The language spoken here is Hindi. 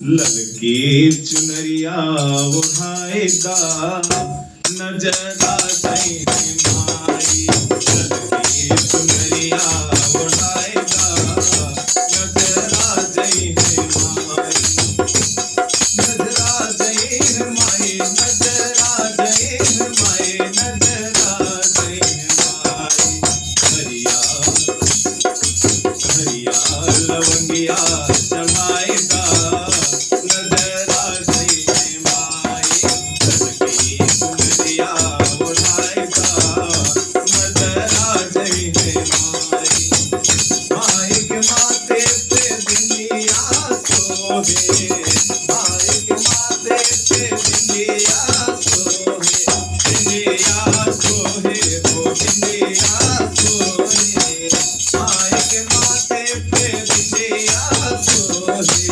ललकी चुनरिया ओढ़ाएगा नजर आ जाए माई। ललकी चुनरिया ओढ़ाएगा नजर आ जाए माई। नजर आ जाए माई, नजर आ जाए माई, नजर आ जाए माई। हरिया हरिया लवंगिया चढ़ाएगा नजर आ जाए माई। ललकी चुनरिया ओढ़ाएगा नजर आ जाए माई। माई के माथे पे बिंदिया सोहे, माई के माथे पे बिंदिया सोहे, बिंदिया सोहे हो बिंदिया सोहे। माई के माथे पे बिंदिया सोहे।